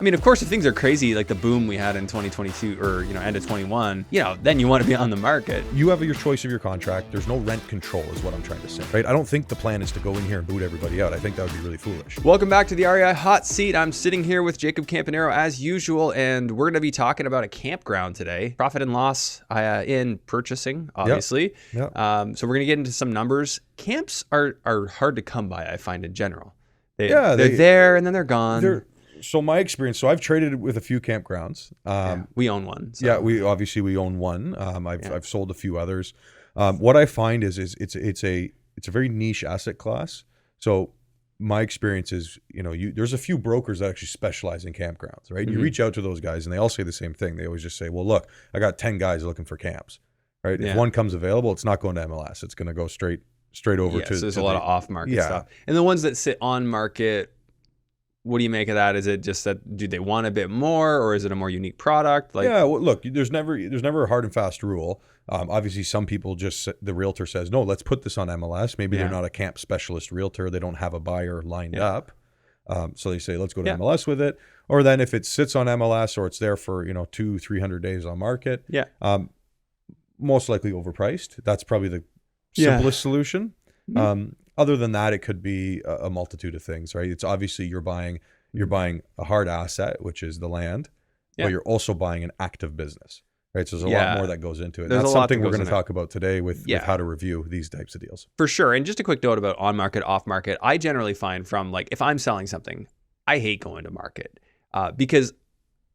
I mean, of course, if things are crazy, like the boom we had in 2022 or, end of 21, then you want to be on the market. You have your choice of your contract. There's no rent control is what I'm trying to say, right? I don't think the plan is to go in here and boot everybody out. I think that would be really foolish. Welcome back to the REI Hot Seat. I'm sitting here with Jacob Campanaro as usual, and we're going to be talking about a campground today. Profit and loss in purchasing, obviously. Yep. So we're going to get into some numbers. Camps are hard to come by, I find, in general. They're there and then they're gone. So my experience, I've traded with a few campgrounds. We own one. So. Yeah, we own one. I've sold a few others. What I find is it's a very niche asset class. So my experience is, there's a few brokers that actually specialize in campgrounds, right? Mm-hmm. You reach out to those guys and they all say the same thing. They always just say, well, look, I got 10 guys looking for camps, right? If one comes available, it's not going to MLS. It's going to go straight over to. So there's a lot of off-market stuff. And the ones that sit on market, what do you make of that? Is it just that, do they want a bit more, or is it a more unique product? Well, look, there's never a hard and fast rule. Obviously, some people the realtor says, no, let's put this on MLS. Maybe they're not a camp specialist realtor. They don't have a buyer lined up. So they say, let's go to MLS with it. Or then if it sits on MLS or it's there for, 200-300 days on market, most likely overpriced. That's probably the simplest solution. Mm-hmm. Other than that, it could be a multitude of things, right? It's obviously you're buying a hard asset, which is the land, but you're also buying an active business, right? So there's a lot more that goes into it. That's something we're going to talk about today with how to review these types of deals. For sure. And just a quick note about on market, off market. I generally find from if I'm selling something, I hate going to market because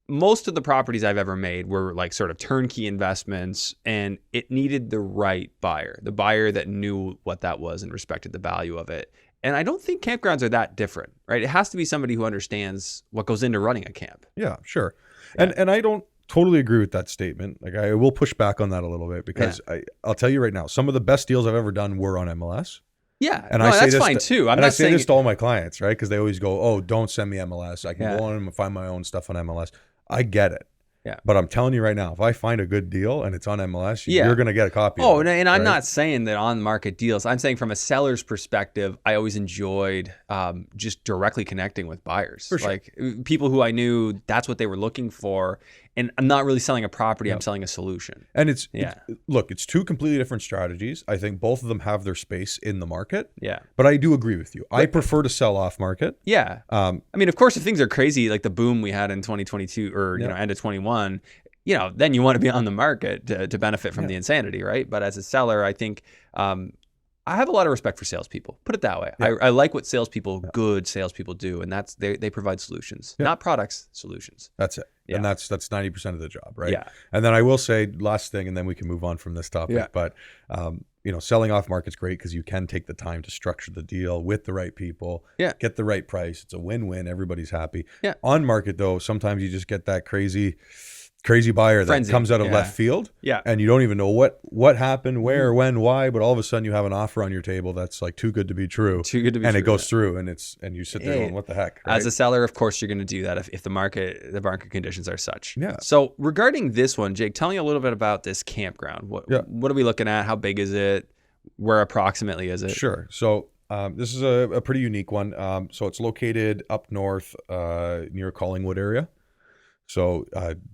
most of the properties I've ever made were sort of turnkey investments, and it needed the right buyer, the buyer that knew what that was and respected the value of it. And I don't think campgrounds are that different, right? It has to be somebody who understands what goes into running a camp. Yeah, sure. Yeah. And I don't totally agree with that statement. I will push back on that a little bit because I'll tell you right now, some of the best deals I've ever done were on MLS. Yeah, and that's fine too. I say this to all my clients, right? Because they always go, "Oh, don't send me MLS. I can go on and find my own stuff on MLS." I get it. Yeah. But I'm telling you right now, if I find a good deal and it's on MLS, you're going to get a copy of it. And I'm not saying that on market deals. I'm saying from a seller's perspective, I always enjoyed just directly connecting with buyers. For sure. People who I knew that's what they were looking for. And I'm not really selling a property, I'm selling a solution. And it's two completely different strategies. I think both of them have their space in the market. Yeah. But I do agree with you. I prefer to sell off market. Yeah. I mean, of course, if things are crazy, like the boom we had in 2022 or end of 21, then you want to be on the market to benefit from the insanity, right? But as a seller, I think I have a lot of respect for salespeople. Put it that way. Yeah. I like what good salespeople do, and that's they provide solutions, not products, solutions. That's it. Yeah. And that's 90% of the job, right? Yeah. And then I will say last thing, and then we can move on from this topic. Yeah. But selling off market's great because you can take the time to structure the deal with the right people, get the right price. It's a win-win. Everybody's happy. Yeah. On market though, sometimes you just get that crazy buyer that comes out of left field, and you don't even know what happened, where, when, why, but all of a sudden you have an offer on your table that's too good to be true, and it goes through, and you sit there going, what the heck? Right? As a seller, of course, you're going to do that if the market conditions are such. Yeah. So regarding this one, Jake, tell me a little bit about this campground. What are we looking at? How big is it? Where approximately is it? Sure. So this is a pretty unique one. So it's located up north near Collingwood area. So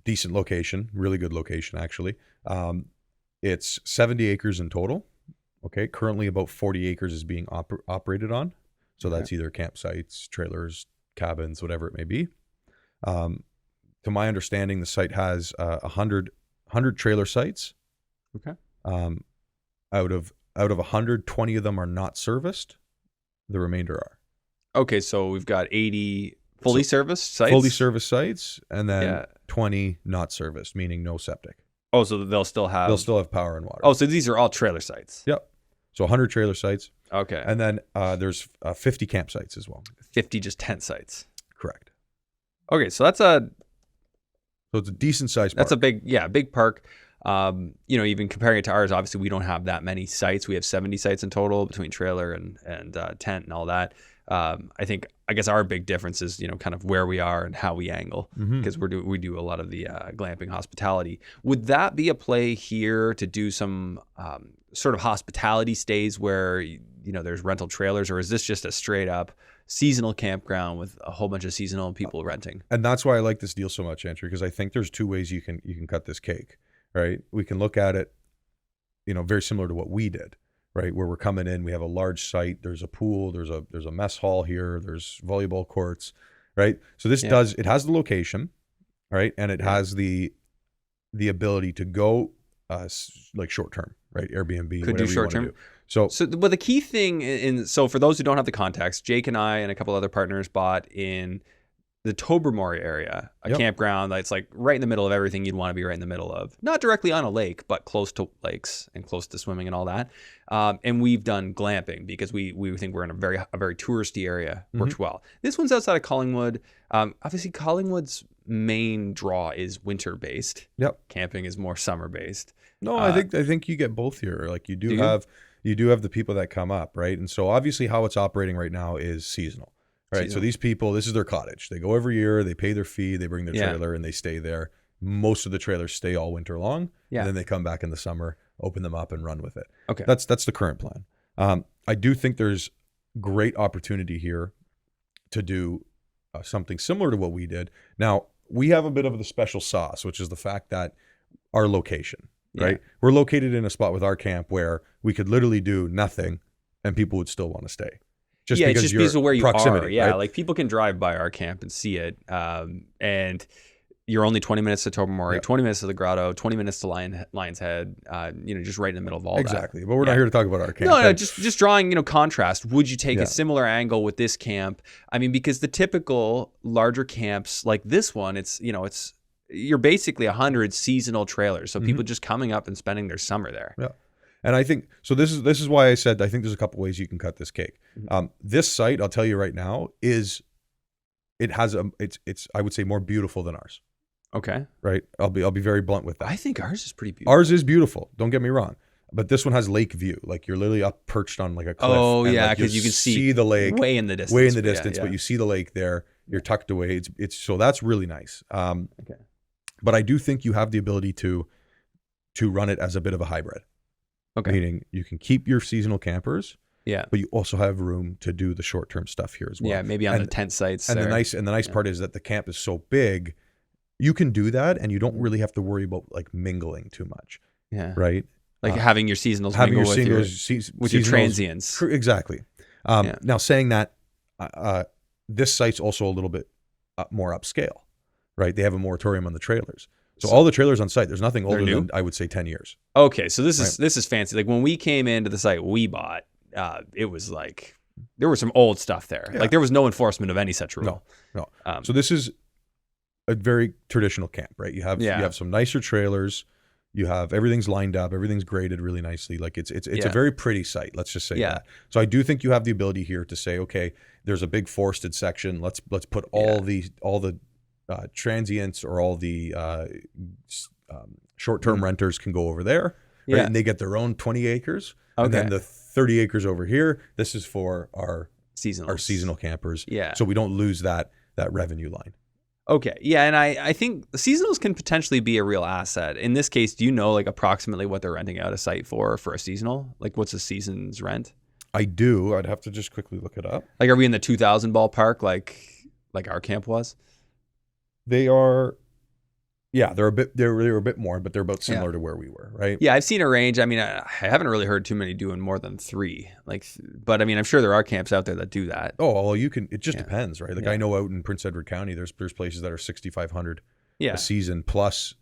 decent location, really good location actually. It's 70 acres in total. Okay, currently about 40 acres is being operated on. So that's either campsites, trailers, cabins, whatever it may be. To my understanding, the site has 100 trailer sites. Okay. Out of 100, 20 of them are not serviced. The remainder are. Okay, so we've got 80 fully serviced sites, and then 20 not serviced, meaning no septic. Oh, so they'll still have power and water. Oh, so these are all trailer sites. Yep. So 100 trailer sites. Okay. And then there's 50 campsites as well. 50 just tent sites. Correct. Okay, so it's a decent sized park. That's a big park. Even comparing it to ours, obviously we don't have that many sites. We have 70 sites in total between trailer and tent and all that. I guess our big difference is, kind of where we are and how we angle, because we do a lot of the glamping hospitality. Would that be a play here to do some sort of hospitality stays where, there's rental trailers, or is this just a straight up seasonal campground with a whole bunch of seasonal people renting. And that's why I like this deal so much, Andrew, because I think there's two ways you can cut this cake, right? We can look at it, very similar to what we did, right? Where we're coming in, we have a large site, there's a pool, there's a mess hall here, there's volleyball courts, right? So this it has the location, right? And it has the ability to go like short term, right? Airbnb, could do short term. So the key thing so for those who don't have the context, Jake and I and a couple other partners bought in the Tobermory area, a campground that's like right in the middle of everything you'd want to be right in the middle of. Not directly on a lake, but close to lakes and close to swimming and all that. And we've done glamping because we think we're in a very touristy area. Works well. This one's outside of Collingwood. Obviously, Collingwood's main draw is winter based. Yep. Camping is more summer based. No, I think you get both here. Like you do have the people that come up, right? And so obviously how it's operating right now is seasonal. Right. So these people, this is their cottage. They go every year, they pay their fee, they bring their trailer and they stay there. Most of the trailers stay all winter long. And then they come back in the summer, open them up and run with it. Okay. That's the current plan. I do think there's great opportunity here to do something similar to what we did. Now, we have a bit of the special sauce, which is the fact that our location, right? We're located in a spot with our camp where we could literally do nothing and people would still want to stay. It's just because of where you are. Yeah, right? Like people can drive by our camp and see it. And you're only 20 minutes to Tobermory, 20 minutes to the Grotto, 20 minutes to Lion's Head, just right in the middle of all that. Exactly. But we're not here to talk about our camp. No, just drawing, contrast. Would you take a similar angle with this camp? I mean, because the typical larger camps like this one, you're basically 100 seasonal trailers. So people just coming up and spending their summer there. Yeah. And I think, so this is why I said, I think there's a couple ways you can cut this cake. This site, I'll tell you right now, it's I would say more beautiful than ours. Okay. Right. I'll be very blunt with that. I think ours is pretty beautiful. Ours is beautiful. Don't get me wrong. But this one has lake view. Like you're literally up perched on like a cliff. Oh yeah. Cause you can see the lake way in the distance. But you see the lake there. You're tucked away. So that's really nice. Okay. But I do think you have the ability to run it as a bit of a hybrid. Okay. Meaning you can keep your seasonal campers, but you also have room to do the short-term stuff here as well. Yeah, maybe on the tent sites. And the nice part is that the camp is so big, you can do that, and you don't really have to worry about like mingling too much. Yeah. Right. Like having your seasonals mingle with your transients. Exactly. Now saying that, this site's also a little bit more upscale, right? They have a moratorium on the trailers. So all the trailers on site, there's nothing older than, I would say, 10 years. Okay, so this is fancy. Like when we came into the site we bought, it was like there was some old stuff there. Yeah. Like there was no enforcement of any such rule. No. So this is a very traditional camp, right? You have some nicer trailers. You have everything's lined up, everything's graded really nicely. Like it's a very pretty site. Let's just say that. So I do think you have the ability here to say, okay, there's a big forested section. Let's put all the transients or all the short-term renters can go over there, right? And they get their own 20 acres. Okay. And then the 30 acres over here, this is for our seasonal campers. Yeah. So we don't lose that revenue line. Okay. Yeah. And I think the seasonals can potentially be a real asset. In this case, do you know like approximately what they're renting out a site for a seasonal? Like what's a season's rent? I do. I'd have to just quickly look it up. Like, are we in the 2,000 ballpark like our camp was? They are, they're a bit more, but they're about similar to where we were, right? Yeah, I've seen a range. I mean, I haven't really heard too many doing more than 3. But I mean, I'm sure there are camps out there that do that. Oh, well, you can. It just depends, right? Like I know out in Prince Edward County, there's places that are $6,500 a season plus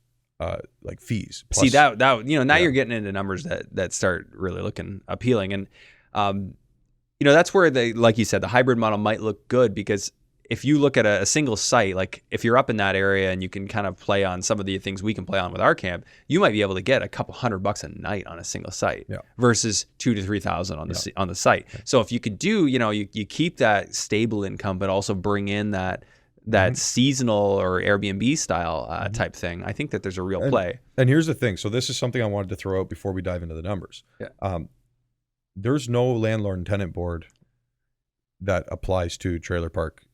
like fees. Plus, see that now you're getting into numbers that start really looking appealing, and that's where like you said, the hybrid model might look good because if you look at a single site, like if you're up in that area and you can kind of play on some of the things we can play on with our camp, you might be able to get a couple $100 a night on a single site versus $2,000 to $3,000 on the site. So if you could do, you keep that stable income, but also bring in that seasonal or Airbnb style type thing, I think that there's a real play. And here's the thing. So this is something I wanted to throw out before we dive into the numbers. Yeah. There's no landlord and tenant board that applies to trailer park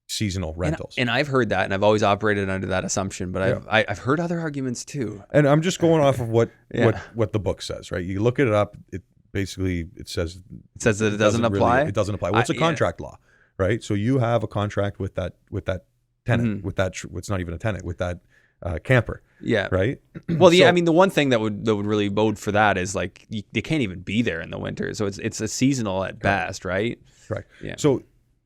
seasonal rentals. And I've heard that, and I've always operated under that assumption, but I've heard other arguments too. And I'm just going off of what the book says, right? You look it up. basically it says that it doesn't apply. It doesn't apply. Well, it's a contract law, right? So you have a contract with that tenant, with that it's not even a tenant, with that camper. Yeah. Right. Well, I mean, the one thing that would really bode for that is like they can't even be there in the winter, so it's a seasonal at best, right? Correct. Yeah. So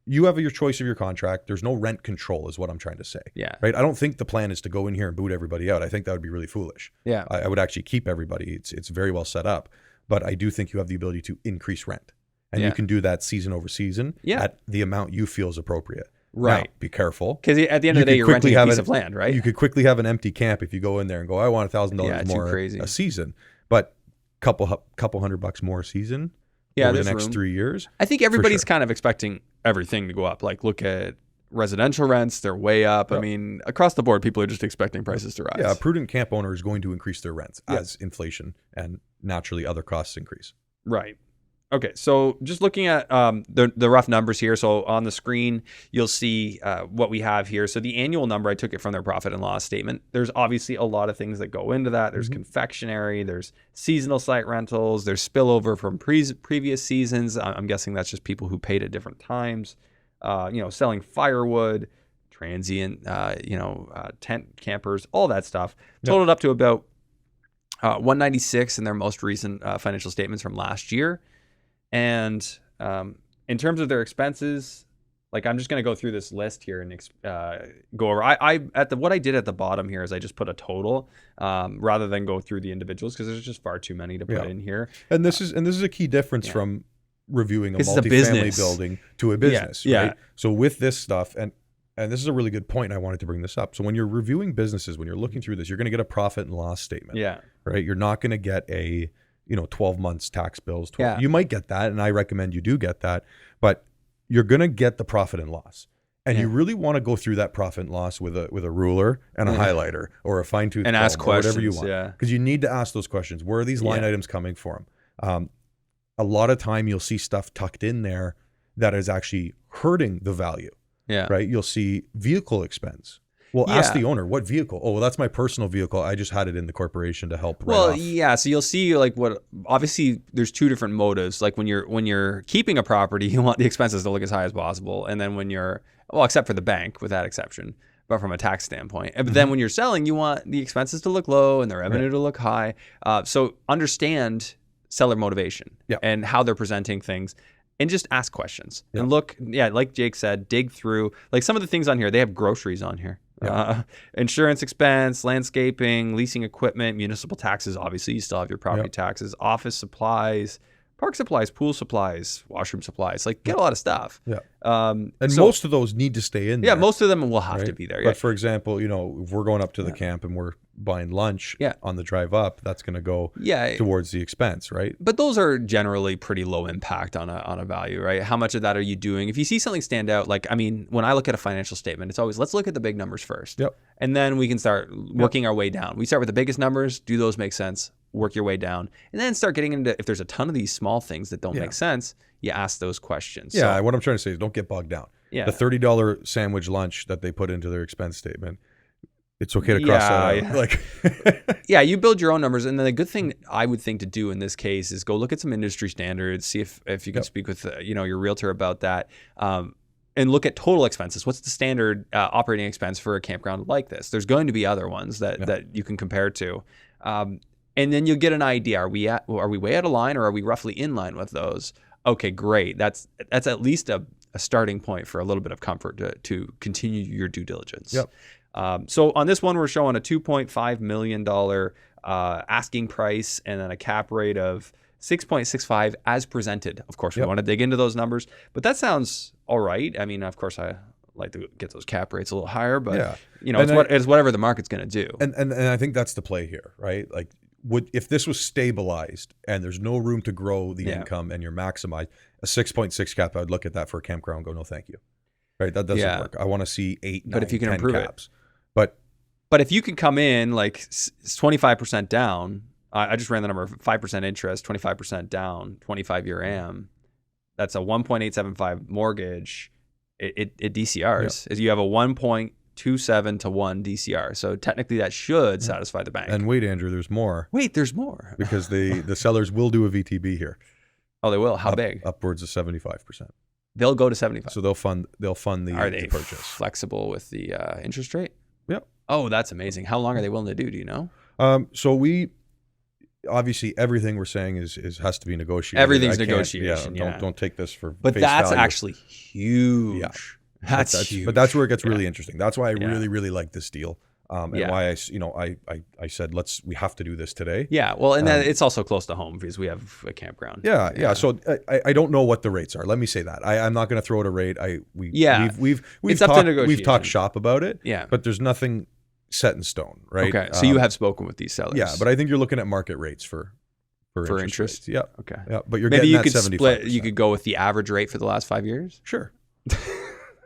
you have your choice of your contract. There's no rent control, is what I'm trying to say. Yeah. Right. I don't think the plan is to go in here and boot everybody out. I think that would be really foolish. Yeah. I would actually keep everybody. It's very well set up, but I do think you have the ability to increase rent, and you can do that season over season at the amount you feel is appropriate. Right. Now, be careful. Because at the end of the day, you're renting a piece of land, right? You could quickly have an empty camp if you go in there and go, I want $1,000 more a season, but couple $100 more a season over the next 3 years. I think everybody's kind of expecting everything to go up. Like, look at residential rents, they're way up. Yep. I mean, across the board, people are just expecting prices to rise. Yeah, a prudent camp owner is going to increase their rents as inflation and naturally other costs increase. Right. Okay, so just looking at the rough numbers here. So on the screen, you'll see what we have here. So the annual number, I took it from their profit and loss statement. There's obviously a lot of things that go into that. There's confectionery, there's seasonal site rentals, there's spillover from previous seasons. I'm guessing that's just people who paid at different times. Selling firewood, transient, tent campers, all that stuff. Totaled up to about 196 in their most recent financial statements from last year. And in terms of their expenses, like I'm just going to go through this list here and go over. What I did at the bottom here is I just put a total rather than go through the individuals because there's just far too many to put in here. And this is a key difference from reviewing a multifamily building to a business. Right? So with this stuff, and this is a really good point. And I wanted to bring this up. So when you're reviewing businesses, when you're looking through this, you're going to get a profit and loss statement. Yeah. Right. You're not going to get a 12 months tax bills. You might get that, and I recommend you do get that, but you're going to get the profit and loss. And you really want to go through that profit and loss with a ruler and a highlighter or a fine tooth and comb ask or questions, whatever you want. Because you need to ask those questions. Where are these line items coming from? A lot of time you'll see stuff tucked in there that is actually hurting the value. Yeah. Right. You'll see vehicle expense. Well, ask the owner, what vehicle? Oh, well, that's my personal vehicle. I just had it in the corporation to help write off. So you'll see obviously there's two different motives. Like when you're keeping a property, you want the expenses to look as high as possible. And then when except for the bank with that exception, but from a tax standpoint. But then when you're selling, you want the expenses to look low and the revenue to look high. So understand seller motivation and how they're presenting things. And just ask questions and look, like Jake said, dig through. Like some of the things on here, they have groceries on here. Insurance expense, landscaping, leasing equipment, municipal taxes. Obviously, you still have your property taxes, office supplies, park supplies, pool supplies, washroom supplies. Like get a lot of stuff. Yeah. And most of those need to stay in there. Yeah, most of them will have to be there. But for example, if we're going up to the camp and we're buying lunch on the drive up, that's going to go towards the expense, right? But those are generally pretty low impact on a value, right? How much of that are you doing? If you see something stand out, when I look at a financial statement, it's always let's look at the big numbers first. Yep. And then we can start working our way down. We start with the biggest numbers. Do those make sense? Work your way down, and then start getting into if there's a ton of these small things that don't make sense, you ask those questions. Yeah, what I'm trying to say is don't get bogged down. Yeah. The $30 sandwich lunch that they put into their expense statement, it's okay to cross that out. You build your own numbers, and then the good thing I would think to do in this case is go look at some industry standards, see if you can speak with your realtor about that, and look at total expenses. What's the standard operating expense for a campground like this? There's going to be other ones that you can compare to. And then you'll get an idea. Are we way out of line, or are we roughly in line with those? Okay, great. That's at least a starting point for a little bit of comfort to continue your due diligence. Yep. So on this one, we're showing a $2.5 million asking price and then a cap rate of 6.65 as presented. Of course, we want to dig into those numbers, but that sounds all right. I mean, of course, I like to get those cap rates a little higher, but it's whatever the market's going to do. And I think that's the play here, right? Like, if this was stabilized and there's no room to grow the income and you're maximized, a 6.6 cap, I'd look at that for a campground and go, no, thank you. Right? That doesn't work. I want to see 8, 9, but if you can 10 improve caps. But if you can come in like 25% down, I just ran the number, 5% interest, 25% down, 25-year AM, that's a 1.875 mortgage. It DCRs. You have a 1.2 0.27 to 1 DCR. So technically that should satisfy the bank. And wait, Andrew, there's more. Wait, there's more. Because the sellers will do a VTB here. Oh, they will? How big? Upwards of 75%. They'll go to 75. So they'll fund the Are they purchase. flexible with the interest rate? Yep. Oh, that's amazing. How long are they willing to do? Do you know? So we obviously everything we're saying has to be negotiated. Everything's negotiation. Don't take this for But face that's value. actually huge. Yeah. That's huge. But that's where it gets really interesting. That's why I really like this deal. And why I said we have to do this today. Yeah, well, and then it's also close to home because we have a campground. Yeah. So I don't know what the rates are. Let me say that. I'm not going to throw out a rate. We've talked shop about it. Yeah, but there's nothing set in stone, right? Okay, so you have spoken with these sellers. Yeah, but I think you're looking at market rates for interest. Rates. Yeah. Okay. Yeah, but you're maybe getting you that could 75%. split. You could go with the average rate for the last 5 years. Sure.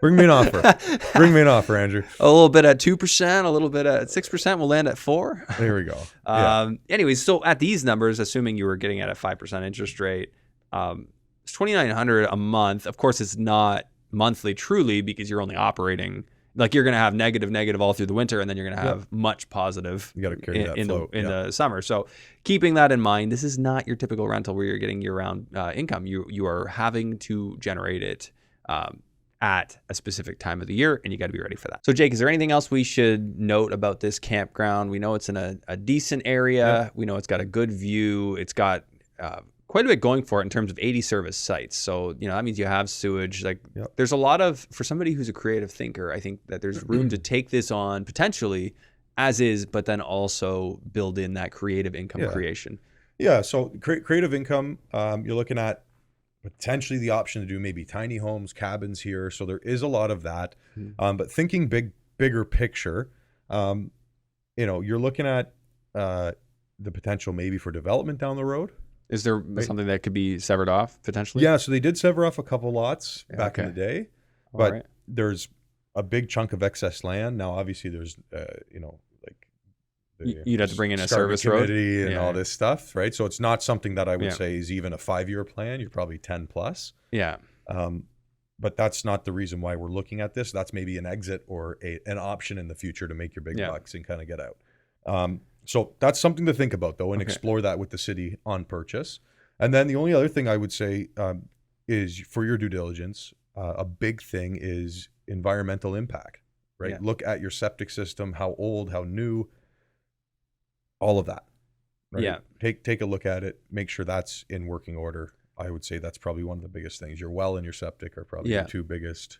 Bring me an offer. Bring me an offer, Andrew. A little bit at 2%, a little bit at 6%. We'll land at 4%. There we go. Anyways, so at these numbers, assuming you were getting at a 5% interest rate, it's $2,900 a month. Of course, it's not monthly truly because you're only operating. Like you're going to have negative all through the winter, and then you're going to have much positive you got to carry that in float. the summer. So keeping that in mind, this is not your typical rental where you're getting year-round income. You are having to generate it at a specific time of the year, and you got to be ready for that. So Jake, is there anything else we should note about this campground? We know it's in a decent area. Yeah. We know it's got a good view. It's got quite a bit going for it in terms of 80 service sites. So, that means you have sewage. There's a lot of, for somebody who's a creative thinker, I think that there's room to take this on potentially as is, but then also build in that creative income creation. Yeah. So creative income, you're looking at potentially the option to do maybe tiny homes, cabins here. So there is a lot of that. But thinking bigger picture, you're looking at the potential maybe for development down the road. Is there something that could be severed off potentially? Yeah, so they did sever off a couple lots back in the day, but there's a big chunk of excess land. Now, obviously, there's, you'd have to bring in a service road and all this stuff, right? So it's not something that I would say is even a 5-year plan. You're probably 10 plus. Yeah. But that's not the reason why we're looking at this. That's maybe an exit or an option in the future to make your big bucks and kind of get out. So that's something to think about, though, and explore that with the city on purchase. And then the only other thing I would say is for your due diligence, a big thing is environmental impact, right? Yeah. Look at your septic system, how old, how new, all of that. Right? Yeah. Take a look at it, make sure that's in working order. I would say that's probably one of the biggest things. Your well and your septic are probably the two biggest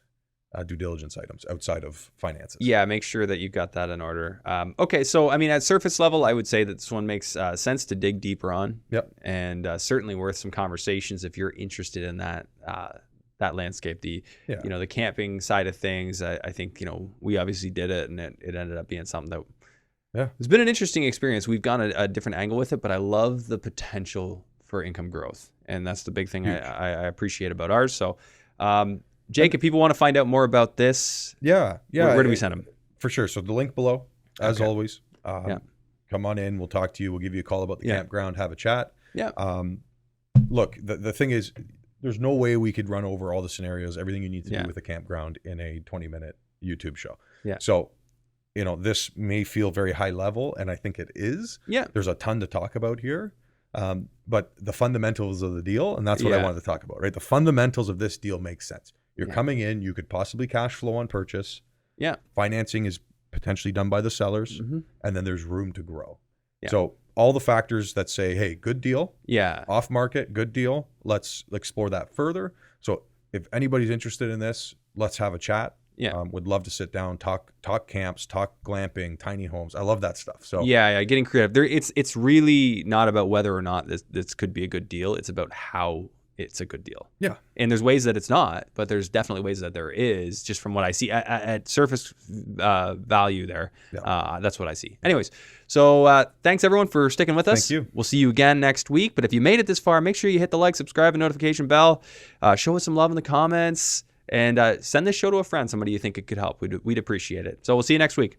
due diligence items outside of finances. Yeah, make sure that you've got that in order. Okay, so at surface level, I would say that this one makes sense to dig deeper on. Yep. And certainly worth some conversations if you're interested in that landscape. The camping side of things. I think we obviously did it, and it ended up being something that it's been an interesting experience. We've gone a different angle with it, but I love the potential for income growth, and that's the big thing I appreciate about ours. So. Jake, if people want to find out more about this, where do we send them? For sure. So the link below, as always. Come on in. We'll talk to you. We'll give you a call about the campground, have a chat. Yeah. Look, the thing is, there's no way we could run over all the scenarios, everything you need to do with a campground in a 20-minute YouTube show. Yeah. So, this may feel very high level, and I think it is. Yeah. There's a ton to talk about here. But the fundamentals of the deal, and that's what I wanted to talk about, right? The fundamentals of this deal make sense. You're coming in, you could possibly cash flow on purchase. Yeah. Financing is potentially done by the sellers, and then there's room to grow. Yeah. So all the factors that say, hey, good deal. Yeah. Off market, good deal. Let's explore that further. So if anybody's interested in this, let's have a chat. Yeah. Would love to sit down, talk camps, talk glamping, tiny homes. I love that stuff. So getting creative. It's really not about whether or not this could be a good deal. It's about how it's a good deal. Yeah. And there's ways that it's not, but there's definitely ways that there is, just from what I see at surface value there. Yeah. That's what I see. Anyways, so thanks everyone for sticking with us. Thank you. We'll see you again next week. But if you made it this far, make sure you hit the like, subscribe, and notification bell. Show us some love in the comments, and send this show to a friend, somebody you think it could help. We'd appreciate it. So we'll see you next week.